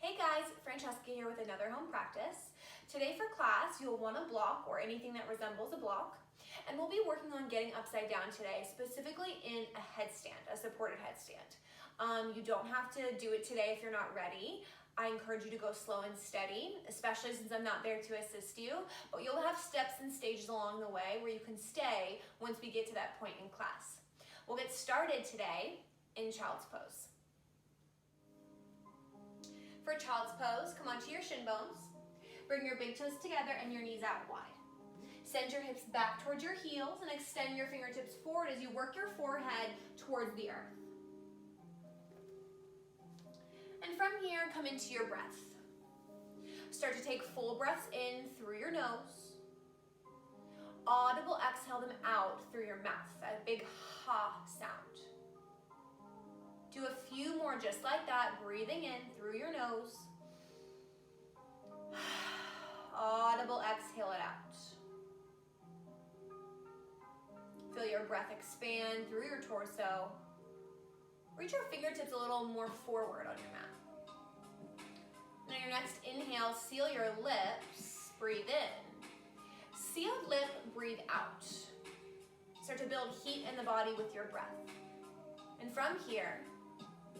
Hey guys, Francesca here with another home practice. Today for class, you'll want a block or anything that resembles a block, and we'll be working on getting upside down today, specifically in a headstand, a supported headstand. You don't have to do it today if you're not ready. I encourage you to go slow and steady, especially since I'm not there to assist you, but you'll have steps and stages along the way where you can stay once we get to that point in class. We'll get started today in child's pose. For child's pose, come onto your shin bones. Bring your big toes together and your knees out wide. Send your hips back towards your heels and extend your fingertips forward as you work your forehead towards the earth. And from here, come into your breath. Start to take full breaths in through your nose. Audible exhale them out through your mouth, a big ha sound. Do a few more just like that, breathing in through your nose. Audible exhale it out. Feel your breath expand through your torso. Reach your fingertips a little more forward on your mat. And on your next inhale, seal your lips, breathe in. Sealed lip, breathe out. Start to build heat in the body with your breath. And from here,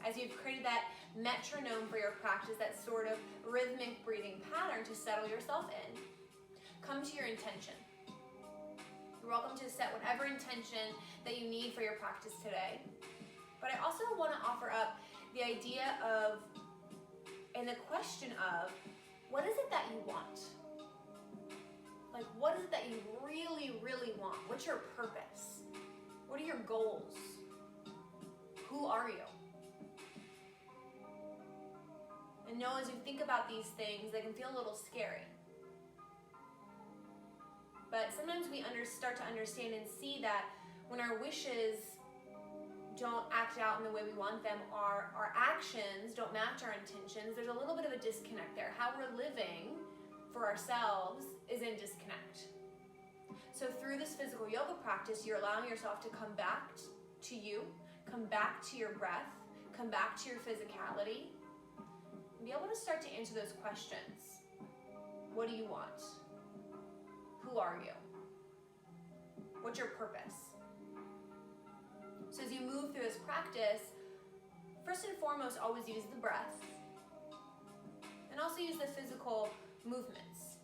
as you've created that metronome for your practice, that sort of rhythmic breathing pattern to settle yourself in, come to your intention. You're welcome to set whatever intention that you need for your practice today. But I also want to offer up the idea of, and the question of, what is it that you want? Like, what is it that you really, really want? What's your purpose? What are your goals? Who are you? And know as you think about these things, they can feel a little scary. But sometimes we start to understand and see that when our wishes don't act out in the way we want them, our actions don't match our intentions, there's a little bit of a disconnect there. How we're living for ourselves is in disconnect. So through this physical yoga practice, you're allowing yourself to come back to you, come back to your breath, come back to your physicality, and be able to start to answer those questions. What do you want? Who are you? What's your purpose? So as you move through this practice, first and foremost, always use the breath, and also use the physical movements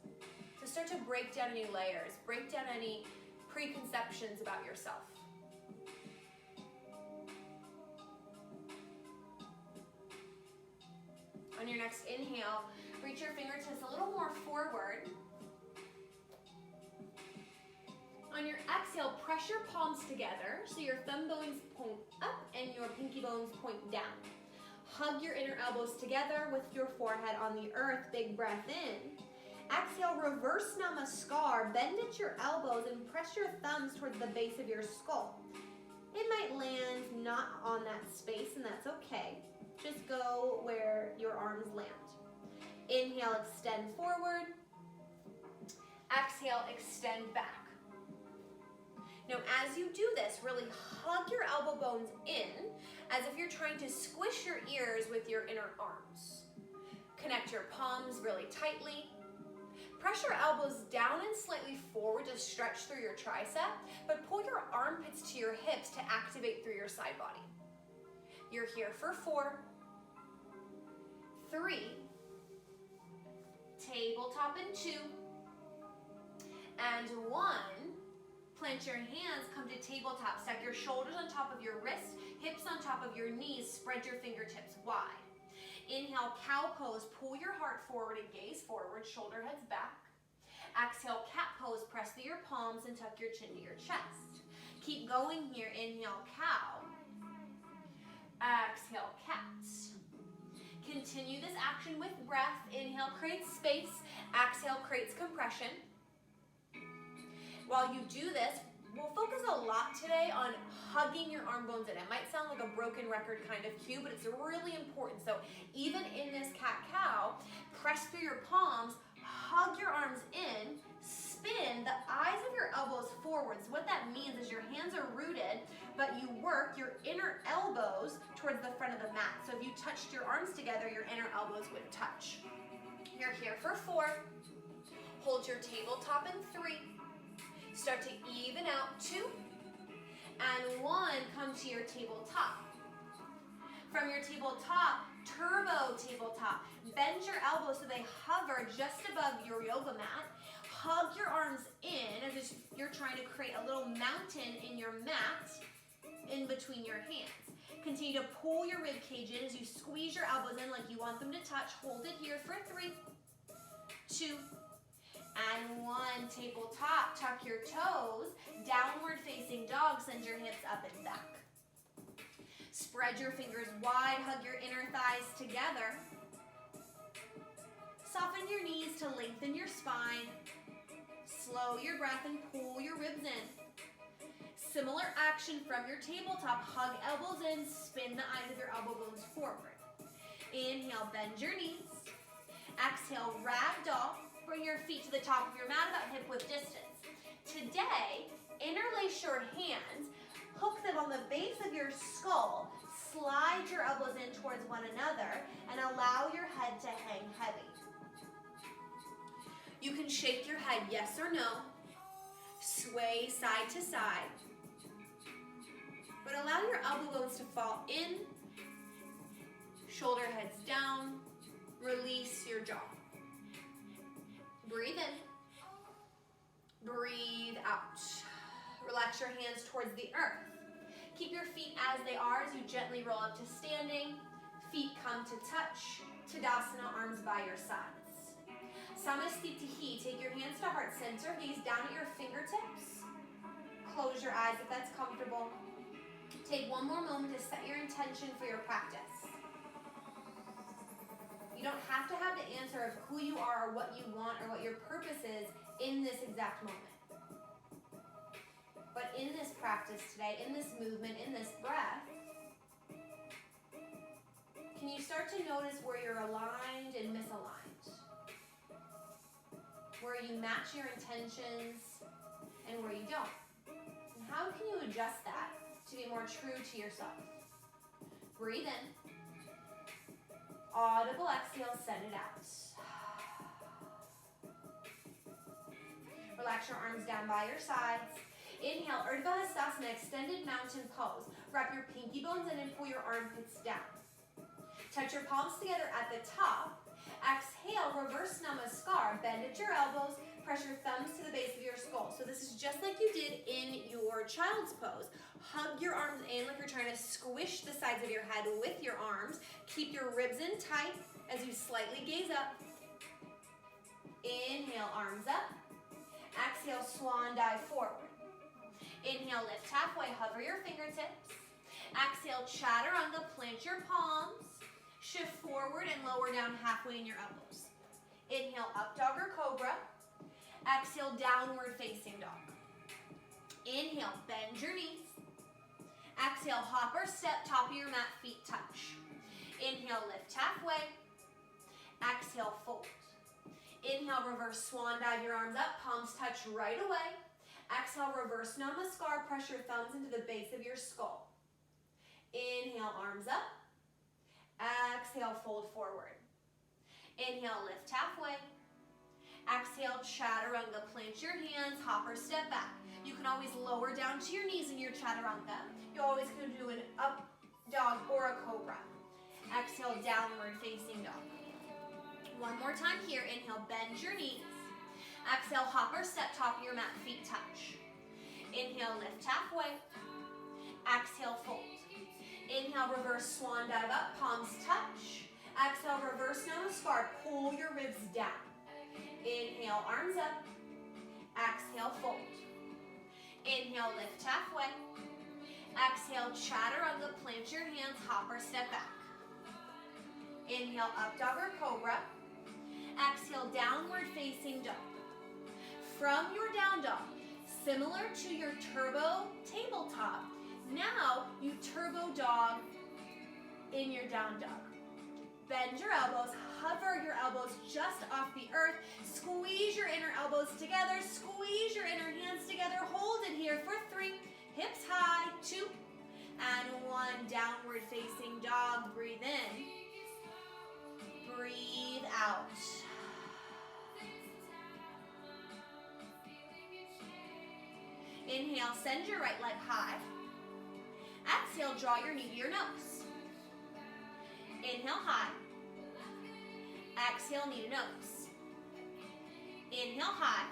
to start to break down any layers, break down any preconceptions about yourself. On your next inhale, reach your fingertips a little more forward. On your exhale, press your palms together so your thumb bones point up and your pinky bones point down. Hug your inner elbows together with your forehead on the earth. Big breath in. Exhale, reverse namaskar. Bend at your elbows and press your thumbs towards the base of your skull. It might land not on that space, and that's okay. Just go where your arms land. Inhale, extend forward. Exhale, extend back. Now, as you do this, really hug your elbow bones in as if you're trying to squish your ears with your inner arms. Connect your palms really tightly. Press your elbows down and slightly forward to stretch through your tricep, but pull your armpits to your hips to activate through your side body. You're here for 4, 3, tabletop in 2, and 1. Plant your hands, come to tabletop. Stack your shoulders on top of your wrists, hips on top of your knees, spread your fingertips wide. Inhale, cow pose, pull your heart forward and gaze forward, shoulder heads back. Exhale, cat pose, press through your palms and tuck your chin to your chest. Keep going here, inhale, cow. Exhale, cat. Continue this action with breath. Inhale, creates space. Exhale, creates compression. While you do this, we'll focus a lot today on hugging your arm bones in. It might sound like a broken record kind of cue, but it's really important. So even in this cat-cow, press through your palms, hug your arms in, spin spin the eyes of your elbows forwards. What that means is your hands are rooted, but you work your inner elbows towards the front of the mat. So if you touched your arms together, your inner elbows would touch. You're here for 4. Hold your tabletop in 3. Start to even out 2. And 1, come to your tabletop. From your tabletop, turbo tabletop. Bend your elbows so they hover just above your yoga mat. Hug your arms in as if you're trying to create a little mountain in your mat in between your hands. Continue to pull your rib cage in as you squeeze your elbows in like you want them to touch. Hold it here for 3, 2, and 1. Tabletop, tuck your toes. Downward facing dog, send your hips up and back. Spread your fingers wide, hug your inner thighs together. Soften your knees to lengthen your spine. Slow your breath and pull your ribs in. Similar action from your tabletop. Hug elbows in, spin the eyes of your elbow bones forward. Inhale, bend your knees. Exhale, ragdoll. Bring your feet to the top of your mat about hip width distance. Today, interlace your hands, hook them on the base of your skull, slide your elbows in towards one another, and allow your head to hang heavy. You can shake your head yes or no, sway side to side, but allow your elbow bones to fall in, shoulder heads down, release your jaw. Breathe in, breathe out. Relax your hands towards the earth. Keep your feet as they are as you gently roll up to standing. Feet come to touch. Tadasana, arms by your sides. Samastitihi, take your hands to heart center. Gaze down at your fingertips. Close your eyes if that's comfortable. Take one more moment to set your intention for your practice. You don't have to have the answer of who you are or what you want or what your purpose is in this exact moment. But in this practice today, in this movement, in this breath, can you start to notice where you're aligned and misaligned? Where you match your intentions and where you don't? And how can you adjust that to be more true to yourself? Breathe in. Audible exhale, send it out. Relax your arms down by your sides. Inhale, Urdhva Hastasana, extended mountain pose. Wrap your pinky bones in and pull your armpits down. Touch your palms together at the top. Exhale, reverse namaskar. Bend at your elbows. Press your thumbs to the base of your skull. So this is just like you did in your child's pose. Hug your arms in like you're trying to squish the sides of your head with your arms. Keep your ribs in tight as you slightly gaze up. Inhale, arms up. Exhale, swan dive forward. Inhale, lift halfway, hover your fingertips. Exhale, chaturanga, plant your palms. Shift forward and lower down halfway in your elbows. Inhale, up dog or cobra. Exhale, downward facing dog. Inhale, bend your knees. Exhale, hop or step, top of your mat, feet touch. Inhale, lift halfway. Exhale, fold. Inhale, reverse swan dive, your arms up, palms touch right away. Exhale, reverse namaskar, press your thumbs into the base of your skull. Inhale, arms up. Exhale, fold forward. Inhale, lift halfway. Exhale, chaturanga, plant your hands, hop or step back. You can always lower down to your knees in your chaturanga. You always can do an up dog or a cobra. Exhale, downward facing dog. One more time here. Inhale, bend your knees. Exhale, hop or step, top of your mat, feet touch. Inhale, lift halfway. Exhale, fold. Inhale, reverse swan dive up, palms touch. Exhale, reverse namaskar, pull your ribs down. Inhale, arms up. Exhale, fold. Inhale, lift halfway. Exhale, chaturanga, plant your hands, hop or step back. Inhale, up dog or cobra. Exhale, downward facing dog. From your down dog, similar to your turbo tabletop, now you turbo dog in your down dog. Bend your elbows, hover your elbows just off the earth. Squeeze your inner elbows together, squeeze your inner hands together. Hold it here for 3, hips high, 2, and 1. Downward facing dog. Breathe in, breathe out. Inhale, send your right leg high. Exhale, draw your knee to your nose. Inhale, high. Exhale, knee to nose. Inhale, high.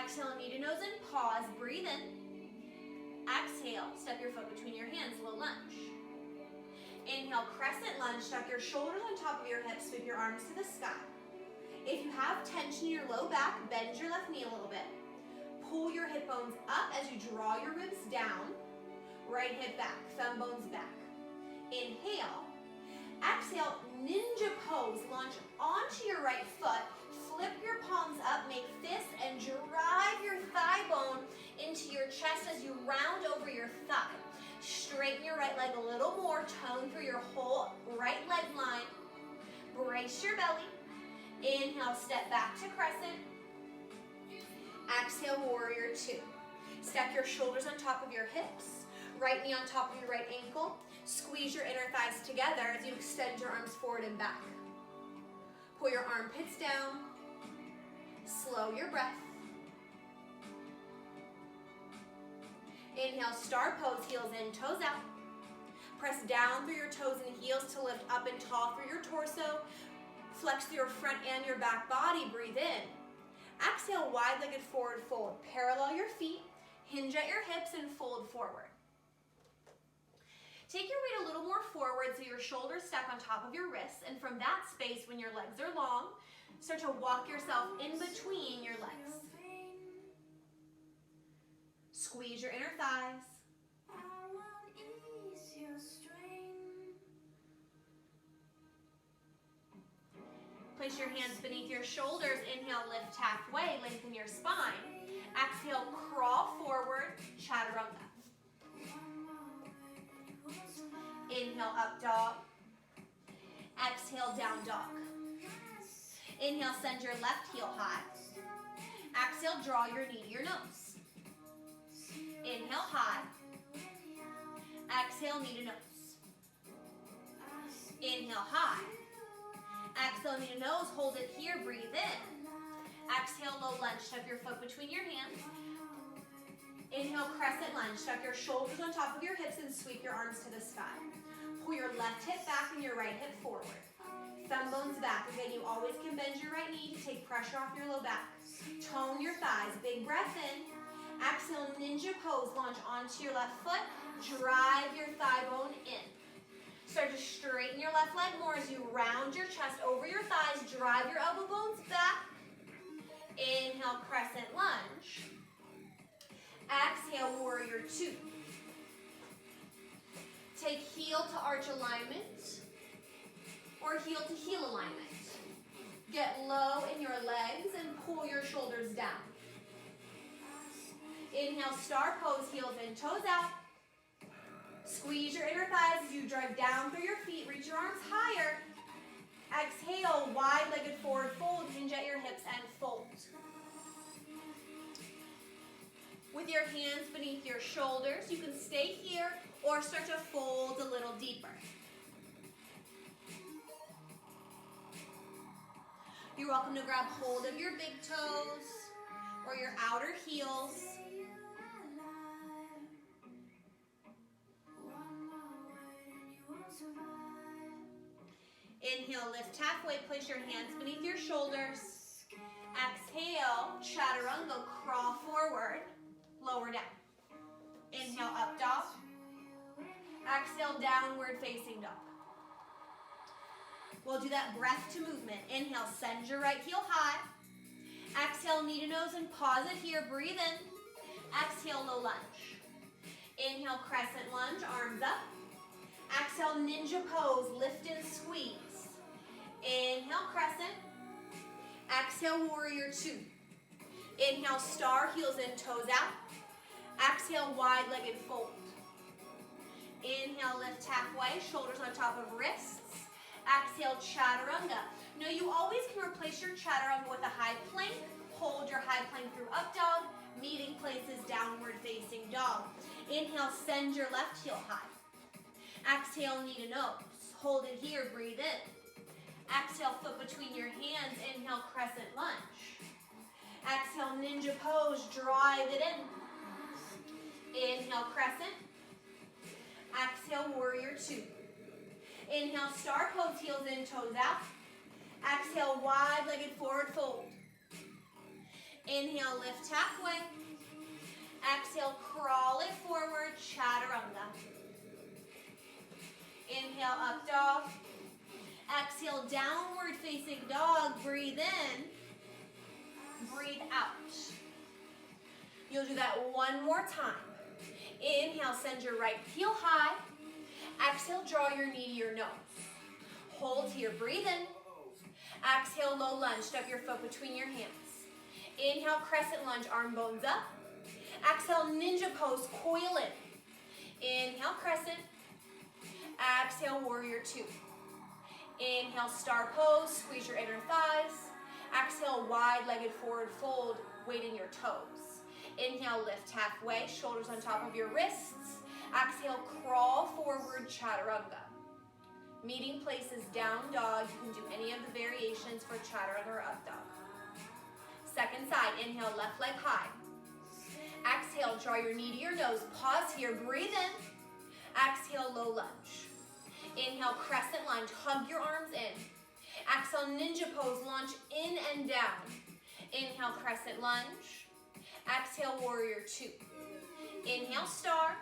Exhale, knee to nose and pause. Breathe in. Exhale, step your foot between your hands, low lunge. Inhale, crescent lunge. Tuck your shoulders on top of your hips. Sweep your arms to the sky. If you have tension in your low back, bend your left knee a little bit. Pull your hip bones up as you draw your ribs down. Right hip back, thumb bones back. Inhale. Exhale, ninja pose. Launch onto your right foot. Flip your palms up, make fists, and drive your thigh bone into your chest as you round over your thigh. Straighten your right leg a little more. Tone through your whole right leg line. Brace your belly. Inhale, step back to crescent. Exhale, warrior 2. Stack your shoulders on top of your hips. Right knee on top of your right ankle. Squeeze your inner thighs together as you extend your arms forward and back. Pull your armpits down. Slow your breath. Inhale, star pose, heels in, toes out. Press down through your toes and heels to lift up and tall through your torso. Flex through your front and your back body. Breathe in. Exhale, wide-legged forward fold. Parallel your feet, hinge at your hips, and fold forward. Take your weight a little more forward so your shoulders stack on top of your wrists, and from that space, when your legs are long, start to walk yourself in between your legs. Squeeze your inner thighs. Place your hands beneath your shoulders. Inhale, lift halfway, lengthen your spine. Exhale, crawl forward, chaturanga. Inhale, up dog. Exhale, down dog. Inhale, send your left heel high. Exhale, draw your knee to your nose. Inhale, high. Exhale, knee to nose. Inhale, high. Exhale, knee to nose. Hold it here. Breathe in. Exhale, low lunge. Tuck your foot between your hands. Inhale, crescent lunge. Tuck your shoulders on top of your hips and sweep your arms to the sky. Pull your left hip back and your right hip forward. Thumb bones back. Again, you always can bend your right knee to take pressure off your low back. Tone your thighs. Big breath in. Exhale, ninja pose. Launch onto your left foot. Drive your thigh bone in. Start to straighten your left leg more as you round your chest over your thighs. Drive your elbow bones back. Inhale, crescent lunge. Exhale, warrior 2. Take heel to arch alignment or heel to heel alignment. Get low in your legs and pull your shoulders down. Inhale, star pose, heels in, toes out. Squeeze your inner thighs as you drag down through your feet. Reach your arms higher. Exhale, wide-legged forward fold. Hinge at your hips and fold. With your hands beneath your shoulders, you can stay here or start to fold a little deeper. You're welcome to grab hold of your big toes or your outer heels. Inhale, lift halfway, place your hands beneath your shoulders. Exhale, chaturanga, crawl forward, lower down. Inhale, up dog. Exhale, downward facing dog. We'll do that breath to movement. Inhale, send your right heel high. Exhale, knee to nose and pause it here. Breathe in. Exhale, low lunge. Inhale, crescent lunge, arms up. Exhale, ninja pose, lift and squeeze. Inhale, crescent. Exhale, warrior 2. Inhale, star, heels in, toes out. Exhale, wide-legged fold. Inhale, lift halfway, shoulders on top of wrists. Exhale, chaturanga. Now you always can replace your chaturanga with a high plank. Hold your high plank through up dog. Meeting places, downward facing dog. Inhale, send your left heel high. Exhale, knee to nose. Hold it here, breathe in. Exhale, foot between your hands. Inhale, crescent lunge. Exhale, ninja pose, drive it in. Inhale, crescent. Exhale, warrior two. Inhale, star pose, heels in, toes out. Exhale, wide-legged forward fold. Inhale, lift halfway. Exhale, crawl it forward, chaturanga. Inhale, up dog. Exhale, downward facing dog. Breathe in. Breathe out. You'll do that one more time. Inhale, send your right heel high. Exhale, draw your knee to your nose. Hold here, breathe in. Exhale, low lunge, step your foot between your hands. Inhale, crescent lunge, arm bones up. Exhale, ninja pose, coil in. Inhale, crescent. Exhale, warrior two. Inhale, star pose, squeeze your inner thighs. Exhale, wide-legged forward fold, weight in your toes. Inhale, lift halfway, shoulders on top of your wrists. Exhale, crawl forward, chaturanga. Meeting places, down dog. You can do any of the variations for chaturanga or up dog. Second side, inhale, left leg high. Exhale, draw your knee to your nose. Pause here, breathe in. Exhale, low lunge. Inhale, crescent lunge, hug your arms in. Exhale, ninja pose, launch in and down. Inhale, crescent lunge. Exhale, warrior two. Inhale, star.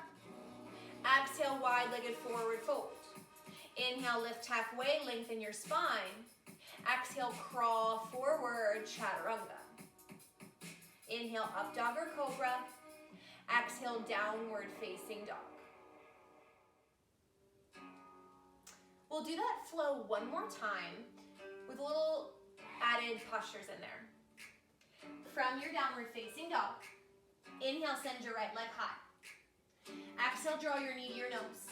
Exhale, wide-legged forward fold. Inhale, lift halfway, lengthen your spine. Exhale, crawl forward, chaturanga. Inhale, up dog or cobra. Exhale, downward facing dog. We'll do that flow one more time with a little added postures in there. From your downward facing dog, inhale, send your right leg high. Exhale, draw your knee to your nose.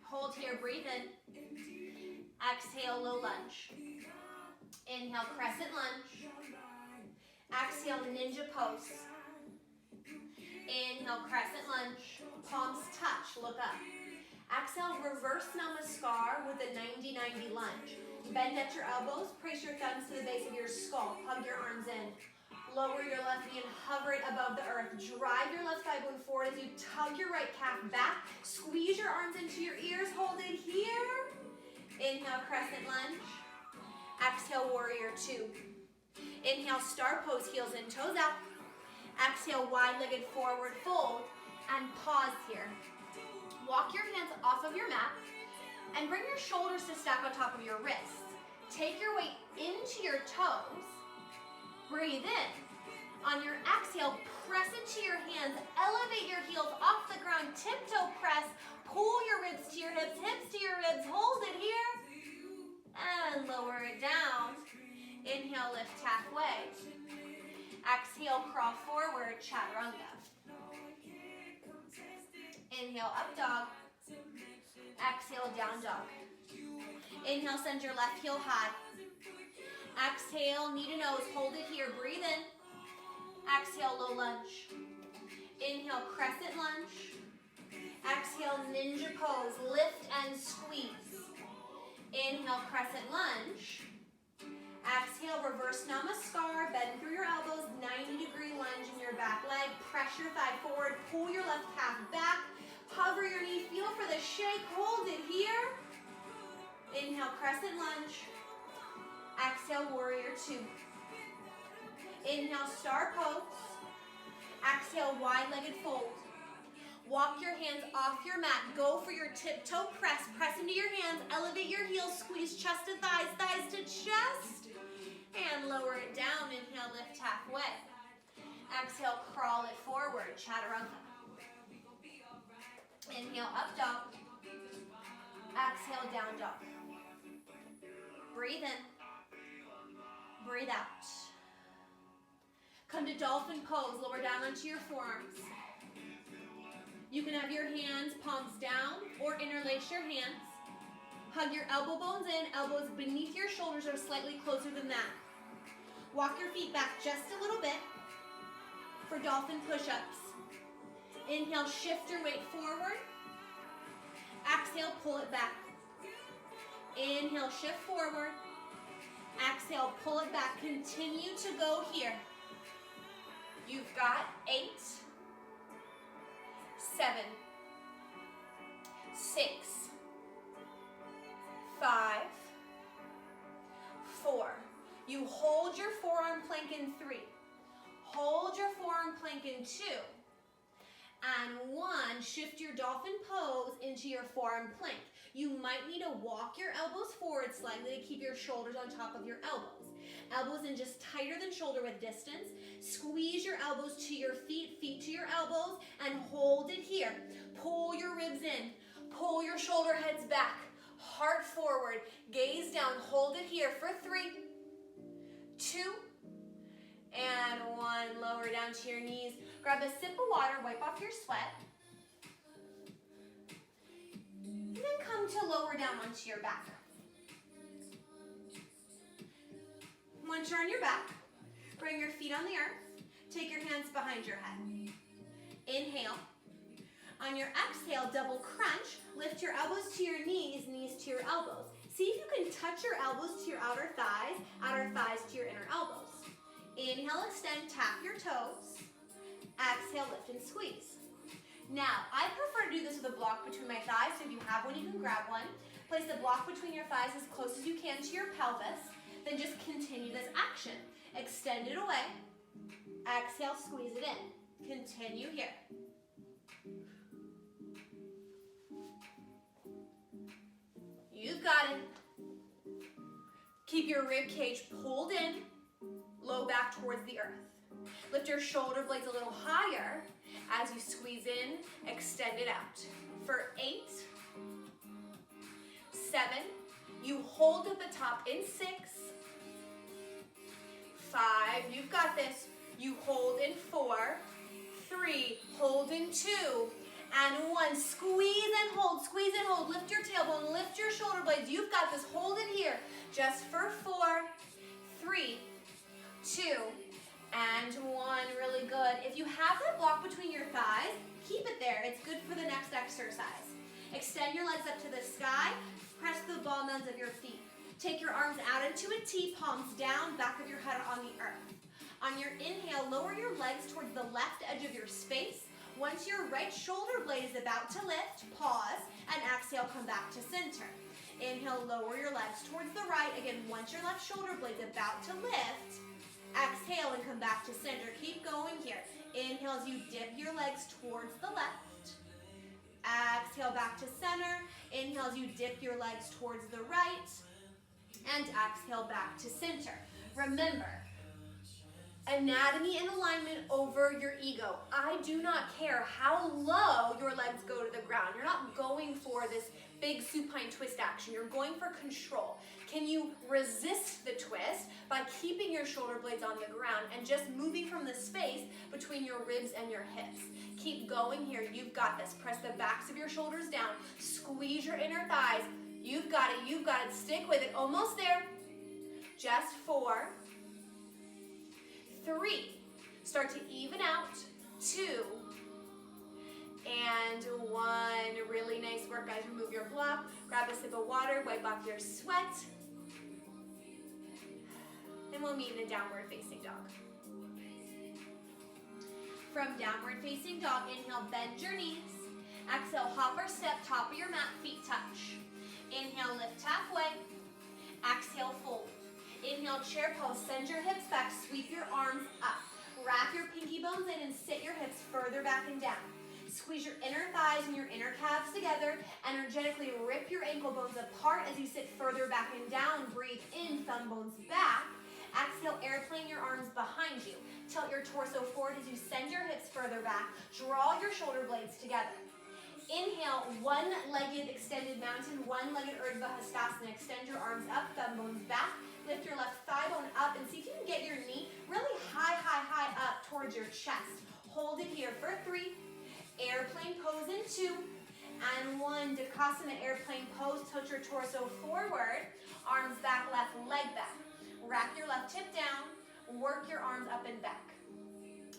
Hold here, breathe in. Exhale, low lunge. Inhale, crescent lunge. Exhale, ninja pose. Inhale, crescent lunge. Palms touch, look up. Exhale, reverse namaskar with a 90-90 lunge. Bend at your elbows, place your thumbs to the base of your skull. Hug your arms in. Lower your left knee and hover it above the earth. Drive your left thigh bone forward as you tug your right calf back. Squeeze your arms into your ears. Hold it here. Inhale, crescent lunge. Exhale, warrior two. Inhale, star pose, heels in, toes out. Exhale, wide-legged forward fold. And pause here. Walk your hands off of your mat and bring your shoulders to stack on top of your wrists. Take your weight into your toes. Breathe in. On your exhale, press into your hands. Elevate your heels off the ground. Tiptoe press. Pull your ribs to your hips to your ribs. Hold it here. And lower it down. Inhale, lift halfway. Exhale, crawl forward, chaturanga. Inhale, up dog. Exhale, down dog. Inhale, send your left heel high. Exhale, knee to nose, hold it here, breathe in. Exhale, low lunge. Inhale, crescent lunge. Exhale, ninja pose, lift and squeeze. Inhale, crescent lunge. Exhale, reverse namaskar, bend through your elbows, 90-degree lunge in your back leg. Press your thigh forward, pull your left calf back. Hover your knee, feel for the shake, hold it here. Inhale, crescent lunge. Exhale, warrior two. Inhale, star pose. Exhale, wide-legged fold. Walk your hands off your mat. Go for your tiptoe press. Press into your hands. Elevate your heels. Squeeze chest to thighs, thighs to chest. And lower it down. Inhale, lift halfway. Exhale, crawl it forward. Chaturanga. Inhale, up dog. Exhale, down dog. Breathe in. Breathe out. Come to dolphin pose. Lower down onto your forearms. You can have your hands palms down or interlace your hands. Hug your elbow bones in, elbows beneath your shoulders or slightly closer than that. Walk your feet back just a little bit for dolphin push-ups. Inhale, shift your weight forward. Exhale, pull it back. Inhale, shift forward. Exhale, pull it back. Continue to go here. You've got 8, 7, 6, 5, 4. You hold your forearm plank in 3. Hold your forearm plank in 2. And 1, shift your dolphin pose into your forearm plank. You might need to walk your elbows forward slightly to keep your shoulders on top of your elbows. Elbows in just tighter than shoulder width distance. Squeeze your elbows to your feet, feet to your elbows, and hold it here. Pull your ribs in. Pull your shoulder heads back. Heart forward. Gaze down. Hold it here for 3, 2, and 1. Lower down to your knees. Grab a sip of water. Wipe off your sweat. And then come to lower down onto your back. Once you're on your back, bring your feet on the earth. Take your hands behind your head. Inhale. On your exhale, double crunch. Lift your elbows to your knees, knees to your elbows. See if you can touch your elbows to your outer thighs to your inner elbows. Inhale, extend, tap your toes. Exhale, lift and squeeze. Now, I prefer to do this with a block between my thighs, so if you have one, you can grab one. Place the block between your thighs as close as you can to your pelvis. Then just continue this action. Extend it away. Exhale, squeeze it in. Continue here. You've got it. Keep your rib cage pulled in, low back towards the earth. Lift your shoulder blades a little higher as you squeeze in, extend it out. For 8, 7, you hold at the top in 6, 5, you've got this. You hold in 4, 3, hold in 2, and 1. Squeeze and hold, squeeze and hold. Lift your tailbone, lift your shoulder blades. You've got this. Hold it here. Just for 4, 3, 2, and 1. Really good. If you have that block between your thighs, keep it there. It's good for the next exercise. Extend your legs up to the sky. Press the ball mounds of your feet. Take your arms out into a T, palms down, back of your head on the earth. On your inhale, lower your legs towards the left edge of your space. Once your right shoulder blade is about to lift, pause, and exhale, come back to center. Inhale, lower your legs towards the right. Again, once your left shoulder blade is about to lift, exhale and come back to center. Keep going here. Inhale as you dip your legs towards the left. Exhale, back to center. Inhale as you dip your legs towards the right. And exhale, back to center. Remember, anatomy and alignment over your ego. I do not care how low your legs go to the ground. You're not going for this big supine twist action. You're going for control. Can you resist the twist by keeping your shoulder blades on the ground and just moving from the space between your ribs and your hips? Keep going here. You've got this. Press the backs of your shoulders down. Squeeze your inner thighs. You've got it. You've got it. Stick with it. Almost there. Just 4, 3. Start to even out. 2. And 1. Really nice work, guys. Remove your block. Grab a sip of water. Wipe off your sweat. And we'll meet in a downward facing dog. From downward facing dog, inhale, bend your knees. Exhale, hop or step, top of your mat, feet touch. Inhale, lift halfway. Exhale, fold. Inhale, chair pose. Send your hips back. Sweep your arms up. Wrap your pinky bones in and sit your hips further back and down. Squeeze your inner thighs and your inner calves together. Energetically rip your ankle bones apart as you sit further back and down. Breathe in, thumb bones back. Exhale, airplane your arms behind you. Tilt your torso forward as you send your hips further back. Draw your shoulder blades together. Inhale, one-legged extended mountain, one-legged Urdhva Hastasana. Extend your arms up, thumb bones back. Lift your left thigh bone up and see if you can get your knee really high, high, high up towards your chest. Hold it here for 3. Airplane pose in 2. And one, Dakasana airplane pose. Tilt your torso forward, arms back, left leg back. Wrap your left hip down, work your arms up and back.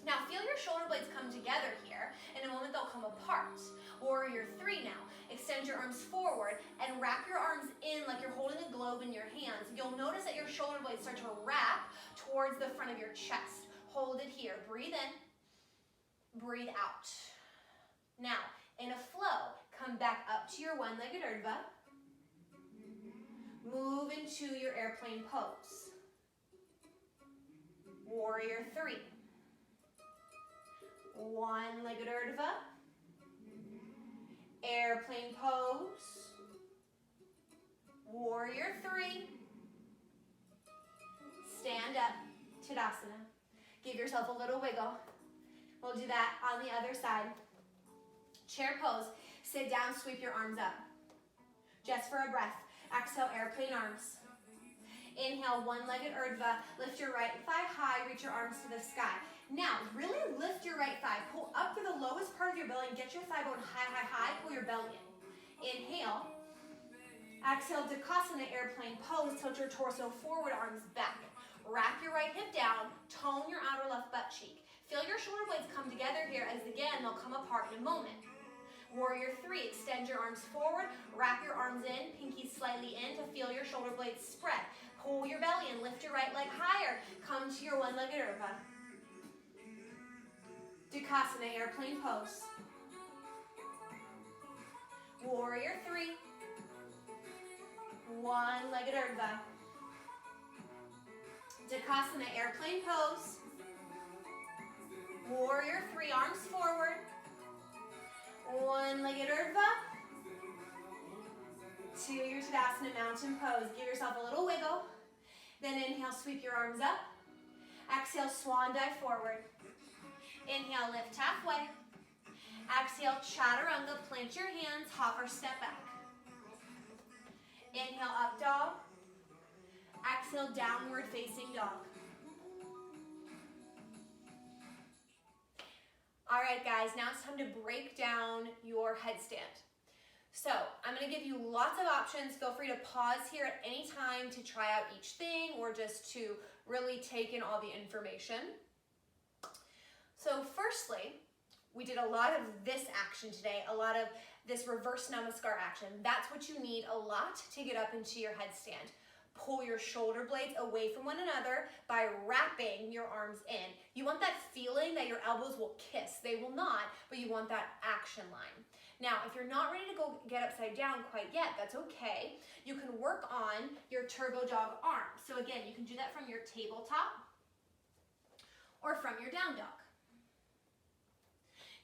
Now feel your shoulder blades come together here. In a moment they'll come apart. Warrior 3 now. Extend your arms forward and wrap your arms in like you're holding a globe in your hands. You'll notice that your shoulder blades start to wrap towards the front of your chest. Hold it here. Breathe in. Breathe out. Now, in a flow, come back up to your one-legged Urdhva. Move into your airplane pose. Warrior 3. One-legged Urdhva. Airplane pose. Warrior 3. Stand up. Tadasana. Give yourself a little wiggle. We'll do that on the other side. Chair pose. Sit down, sweep your arms up. Just for a breath. Exhale, airplane arms. Inhale, one-legged Urdhva. Lift your right thigh high, reach your arms to the sky. Now, really lift your right thigh. Pull up through the lowest part of your belly and get your thigh bone high, high, high. Pull your belly in. Inhale. Exhale, Dakasana airplane pose. Tilt your torso forward, arms back. Wrap your right hip down. Tone your outer left butt cheek. Feel your shoulder blades come together here as, again, they'll come apart in a moment. Warrior 3, extend your arms forward, wrap your arms in, pinkies slightly in to feel your shoulder blades spread. Pull your belly in, lift your right leg higher. Come to your one-legged Urdhva. Dakasana airplane pose. Warrior 3. One-legged Urdhva. Dakasana airplane pose. Warrior 3, arms forward. One-legged Urdhva. To your Tadasana mountain pose. Give yourself a little wiggle. Then inhale, sweep your arms up. Exhale, swan dive forward. Inhale, lift halfway. Exhale, chaturanga, plant your hands, hop or step back. Inhale, up dog. Exhale, downward facing dog. All right, guys, now it's time to break down your headstand. So I'm going to give you lots of options. Feel free to pause here at any time to try out each thing or just to really take in all the information. So firstly, we did a lot of this action today, a lot of this reverse namaskar action. That's what you need a lot to get up into your headstand. Pull your shoulder blades away from one another by wrapping your arms in. You want that feeling that your elbows will kiss. They will not, but you want that action line. Now, if you're not ready to go get upside down quite yet, that's okay. You can work on your turbo dog arm. So again, you can do that from your tabletop or from your down dog.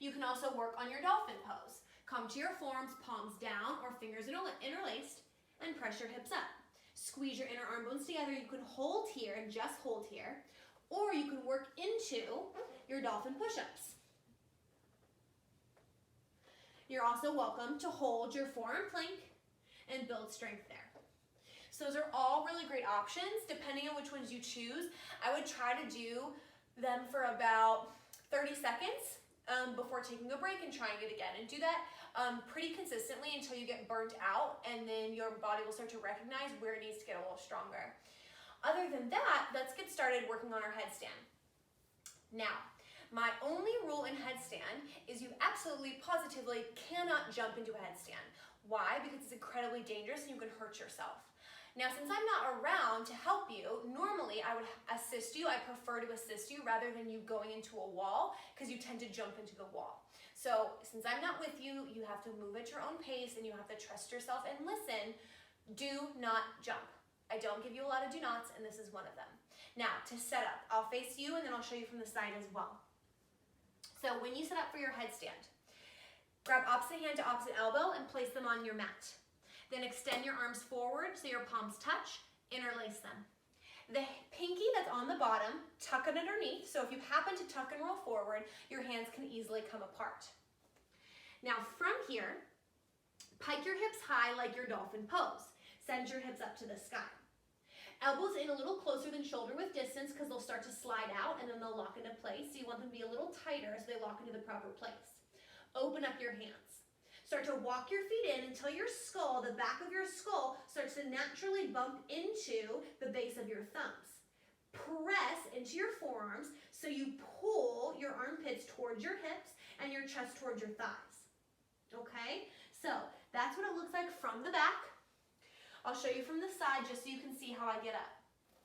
You can also work on your dolphin pose. Come to your forearms, palms down or fingers interlaced, and press your hips up. Squeeze your inner arm bones together. You can hold here and just hold here, or you can work into your dolphin push-ups. You're also welcome to hold your forearm plank and build strength there. So those are all really great options. Depending on which ones you choose, I would try to do them for about 30 seconds before taking a break and trying it again. And do that pretty consistently until you get burnt out, and then your body will start to recognize where it needs to get a little stronger. Other than that, let's get started working on our headstand. Now, my only rule in headstand is you absolutely, positively cannot jump into a headstand. Why? Because it's incredibly dangerous and you can hurt yourself. Now, since I'm not around to help you, normally I would assist you. I prefer to assist you rather than you going into a wall, because you tend to jump into the wall. So since I'm not with you, you have to move at your own pace and you have to trust yourself and listen. Do not jump. I don't give you a lot of do nots, and this is one of them. Now, to set up, I'll face you and then I'll show you from the side as well. So when you set up for your headstand, grab opposite hand to opposite elbow and place them on your mat. Then extend your arms forward so your palms touch, interlace them. The pinky that's on the bottom, tuck it underneath, so if you happen to tuck and roll forward, your hands can easily come apart. Now from here, pike your hips high like your dolphin pose. Send your hips up to the sky. Elbows in a little closer than shoulder width distance, because they'll start to slide out and then they'll lock into place. So you want them to be a little tighter so they lock into the proper place. Open up your hands. Start to walk your feet in until your skull, the back of your skull, starts to naturally bump into the base of your thumbs. Press into your forearms so you pull your armpits towards your hips and your chest towards your thighs. Okay? So that's what it looks like from the back. I'll show you from the side just so you can see how I get up.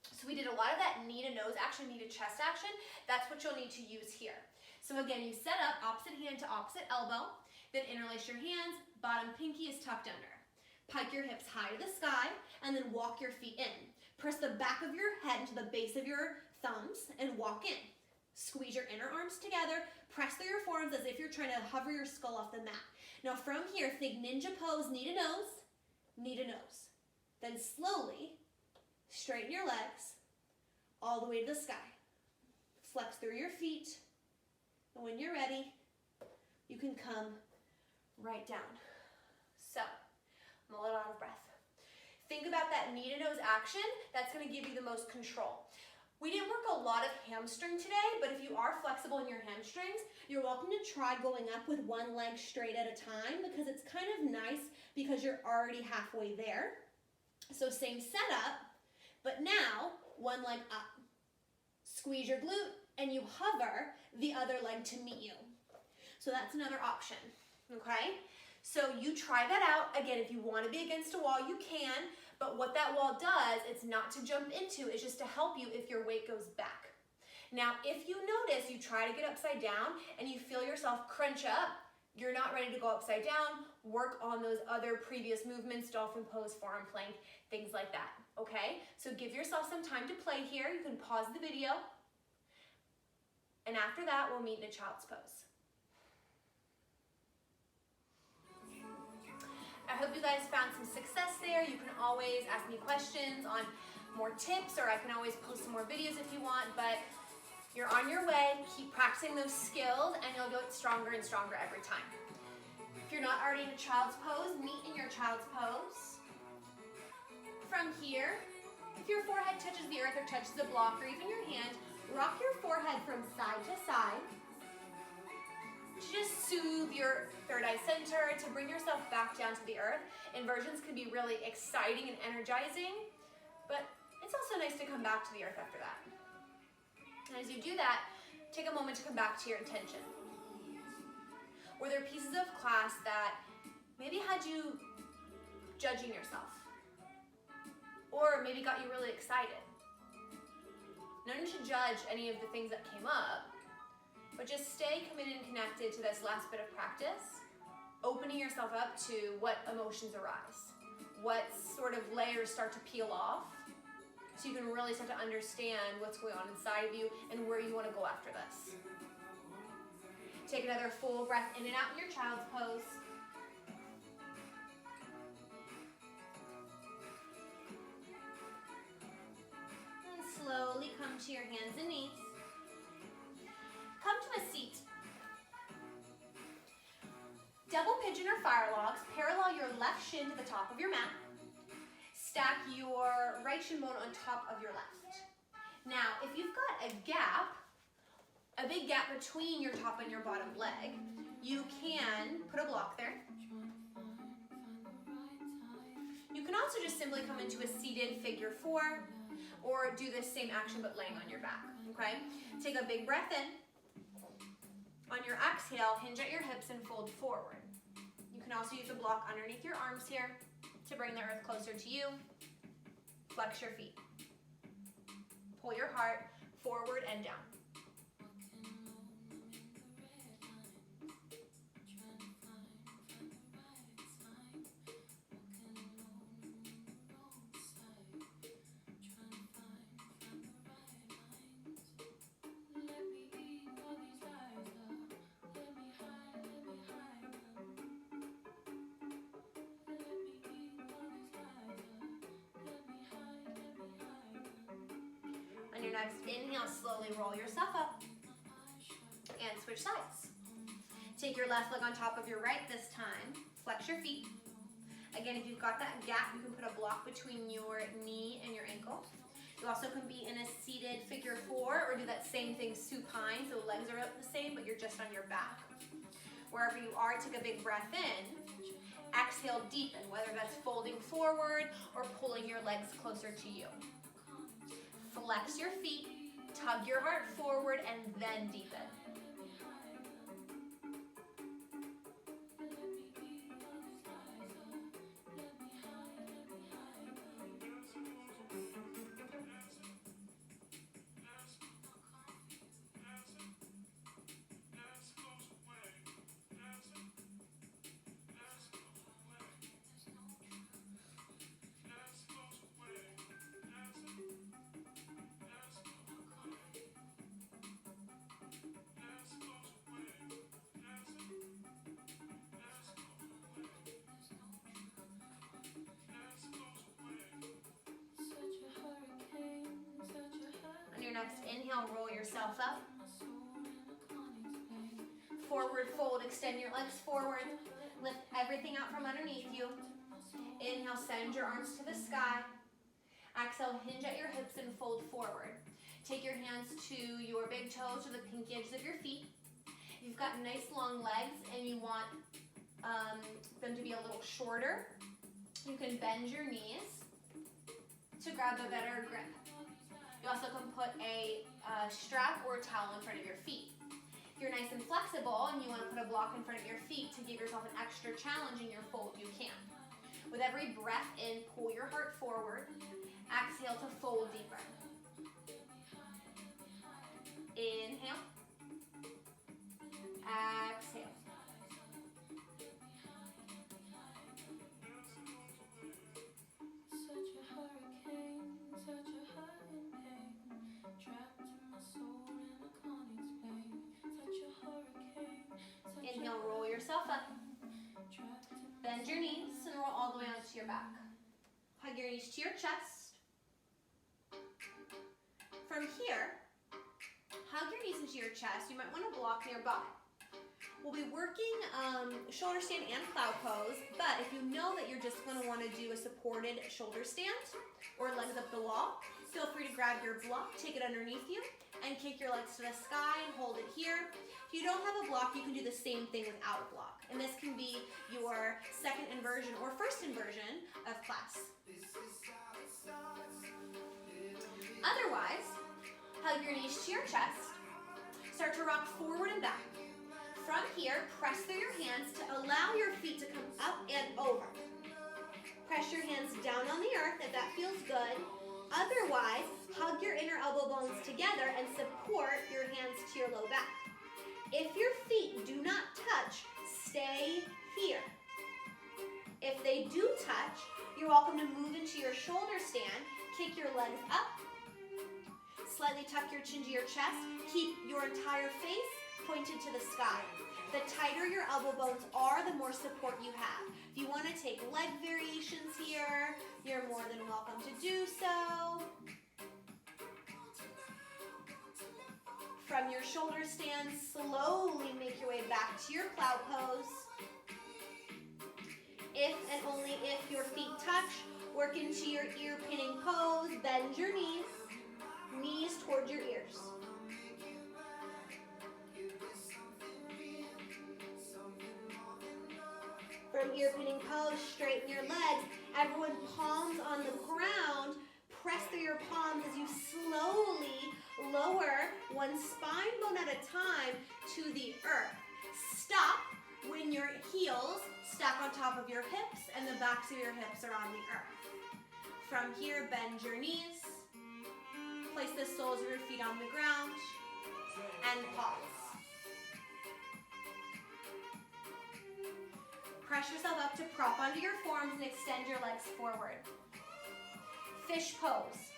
So we did a lot of that knee to nose action, knee to chest action. That's what you'll need to use here. So again, you set up opposite hand to opposite elbow, then interlace your hands, bottom pinky is tucked under. Pike your hips high to the sky, and then walk your feet in. Press the back of your head into the base of your thumbs and walk in. Squeeze your inner arms together, press through your forearms as if you're trying to hover your skull off the mat. Now from here, think ninja pose, knee to nose. Then slowly, straighten your legs all the way to the sky. Flex through your feet, and when you're ready, you can come right down. So, I'm a little out of breath. Think about that knee to nose action. That's going to give you the most control. We didn't work a lot of hamstring today, but if you are flexible in your hamstrings, you're welcome to try going up with one leg straight at a time because it's kind of nice because you're already halfway there. So same setup, but now one leg up. Squeeze your glute and you hover the other leg to meet you. So that's another option, okay? So you try that out. Again, if you want to be against a wall, you can, but what that wall does, it's not to jump into, it's just to help you if your weight goes back. Now, if you notice you try to get upside down and you feel yourself crunch up, you're not ready to go upside down, work on those other previous movements, dolphin pose, forearm plank, things like that, okay? So give yourself some time to play here. You can pause the video, and after that, we'll meet in a child's pose. I hope you guys found some success there. You can always ask me questions on more tips, or I can always post some more videos if you want, but you're on your way. Keep practicing those skills and you'll get stronger and stronger every time. If you're not already in a child's pose, meet in your child's pose. From here, if your forehead touches the earth or touches the block or even your hand, rock your forehead from side to side. To just soothe your third eye center, to bring yourself back down to the earth. Inversions can be really exciting and energizing, but it's also nice to come back to the earth after that. And as you do that, take a moment to come back to your intention. Were there pieces of class that maybe had you judging yourself? Or maybe got you really excited? No need to judge any of the things that came up, but just stay committed and connected to this last bit of practice, opening yourself up to what emotions arise, what sort of layers start to peel off, so you can really start to understand what's going on inside of you and where you want to go after this. Take another full breath in and out in your child's pose. And slowly come to your hands and knees. Come to a seat. Double pigeon or fire logs, parallel your left shin to the top of your mat. Stack your right shin bone on top of your left. Now, if you've got a gap, a big gap between your top and your bottom leg, you can put a block there. You can also just simply come into a seated figure four, or do the same action but laying on your back, okay? Take a big breath in. On your exhale, hinge at your hips and fold forward. You can also use a block underneath your arms here to bring the earth closer to you. Flex your feet. Pull your heart forward and down. On your next inhale, slowly roll yourself up and switch sides. Take your left leg on top of your right this time. Flex your feet. Again, if you've got that gap, you can put a block between your knee and your ankle. You also can be in a seated figure four or do that same thing supine, so the legs are the same, but you're just on your back. Wherever you are, take a big breath in. Exhale, deepen, whether that's folding forward or pulling your legs closer to you. Flex your feet, tug your heart forward, and then deepen. On your next inhale, roll yourself up. Forward fold, extend your legs forward. Lift everything out from underneath you. Inhale, send your arms to the sky. Exhale, hinge at your hips and fold forward. Take your hands to your big toes or the pinky edges of your feet. You've got nice long legs and you want them to be a little shorter. You can bend your knees to grab a better grip. You also can put a strap or a towel in front of your feet. If you're nice and flexible and you want to put a block in front of your feet to give yourself an extra challenge in your fold, you can. With every breath in, pull your heart forward. Exhale to fold deeper. Inhale. Exhale. Inhale, roll yourself up. Bend your knees and roll all the way onto your back. Hug your knees to your chest. From here, hug your knees into your chest. You might want to block nearby. We'll be working shoulder stand and cloud pose, but if you know that you're just going to want to do a supported shoulder stand or legs up the wall, feel free to grab your block, take it underneath you, and kick your legs to the sky and hold it here. If you don't have a block, you can do the same thing without a block. And this can be your second inversion or first inversion of class. Otherwise, hug your knees to your chest. Start to rock forward and back. From here, press through your hands to allow your feet to come up and over. Press your hands down on the earth if that feels good. Otherwise, hug your inner elbow bones together and support your hands to your low back. If your feet do not touch, stay here. If they do touch, you're welcome to move into your shoulder stand. Kick your legs up. Slightly tuck your chin to your chest. Keep your entire face pointed to the sky. The tighter your elbow bones are, the more support you have. If you want to take leg variations here, you're more than welcome to do so. From your shoulder stand, slowly make your way back to your cloud pose. If and only if your feet touch, work into your ear pinning pose. Bend your knees, knees toward your ears. From ear pinning pose, straighten your legs. Everyone, palms on the ground. Press through your palms as you slowly lower one spine bone at a time to the earth. Stop when your heels stack on top of your hips and the backs of your hips are on the earth. From here, bend your knees. Place the soles of your feet on the ground and pause. Press yourself up to prop onto your forearms and extend your legs forward. Fish pose.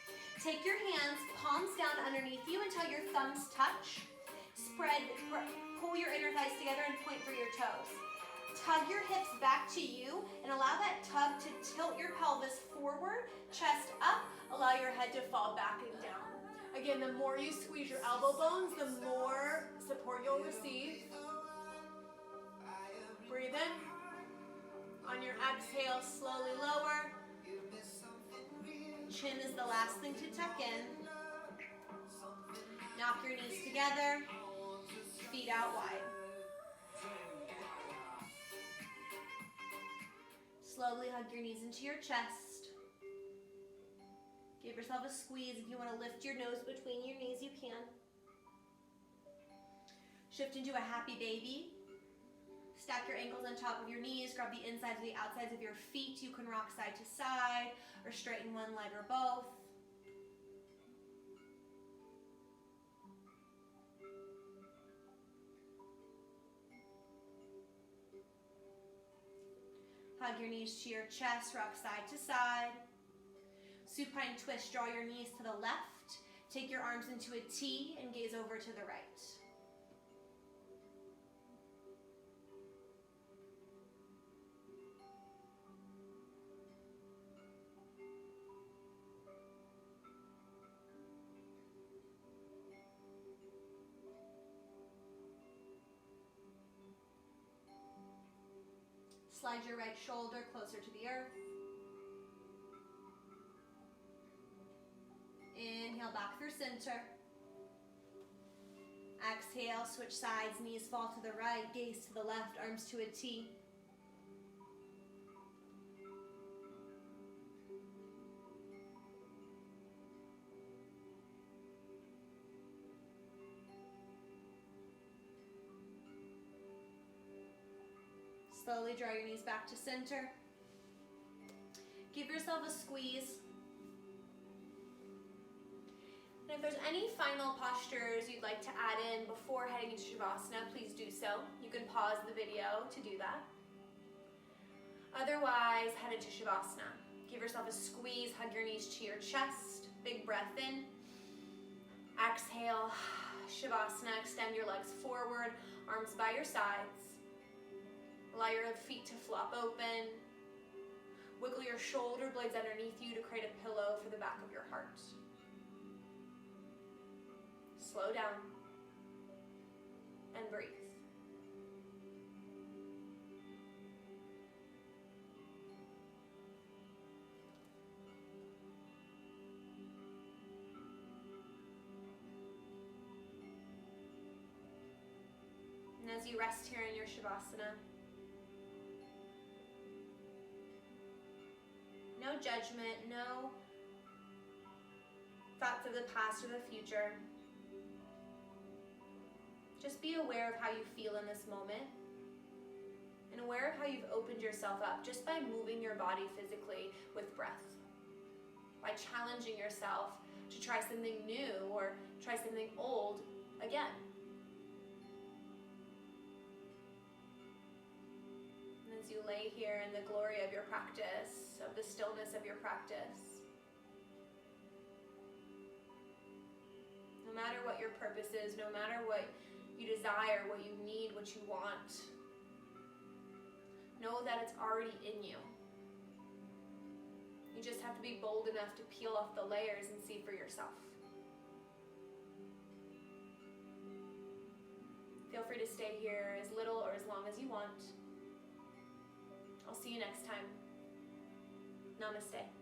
Take your hands, palms down underneath you until your thumbs touch. Pull your inner thighs together and point for your toes. Tug your hips back to you and allow that tug to tilt your pelvis forward, chest up, allow your head to fall back and down. Again, the more you squeeze your elbow bones, the more support you'll receive. Breathe in. On your exhale, slowly lower. Chin is the last thing to tuck in. Knock your knees together. Feet out wide. Slowly hug your knees into your chest. Give yourself a squeeze. If you want to lift your nose between your knees, you can. Shift into a happy baby. Stack your ankles on top of your knees. Grab the insides of the outsides of your feet. You can rock side to side or straighten one leg or both. Hug your knees to your chest, rock side to side. Supine twist, draw your knees to the left. Take your arms into a T and gaze over to the right. Slide your right shoulder closer to the earth. Inhale back through center. Exhale, switch sides, knees fall to the right, gaze to the left, arms to a T. Slowly draw your knees back to center. Give yourself a squeeze. And if there's any final postures you'd like to add in before heading into Shavasana, please do so. You can pause the video to do that. Otherwise, head into Shavasana. Give yourself a squeeze, hug your knees to your chest. Big breath in. Exhale, Shavasana. Extend your legs forward, arms by your sides. Allow your feet to flop open. Wiggle your shoulder blades underneath you to create a pillow for the back of your heart. Slow down and breathe. And as you rest here in your Shavasana, no judgment, no thoughts of the past or the future. Just be aware of how you feel in this moment and aware of how you've opened yourself up just by moving your body physically with breath, by challenging yourself to try something new or try something old again. And as you lay here in the glory of your practice, of the stillness of your practice, no matter what your purpose is, no matter what you desire, what you need, what you want, know that it's already in you. You just have to be bold enough to peel off the layers and see for yourself. Feel free to stay here as little or as long as you want. I'll see you next time. Namaste.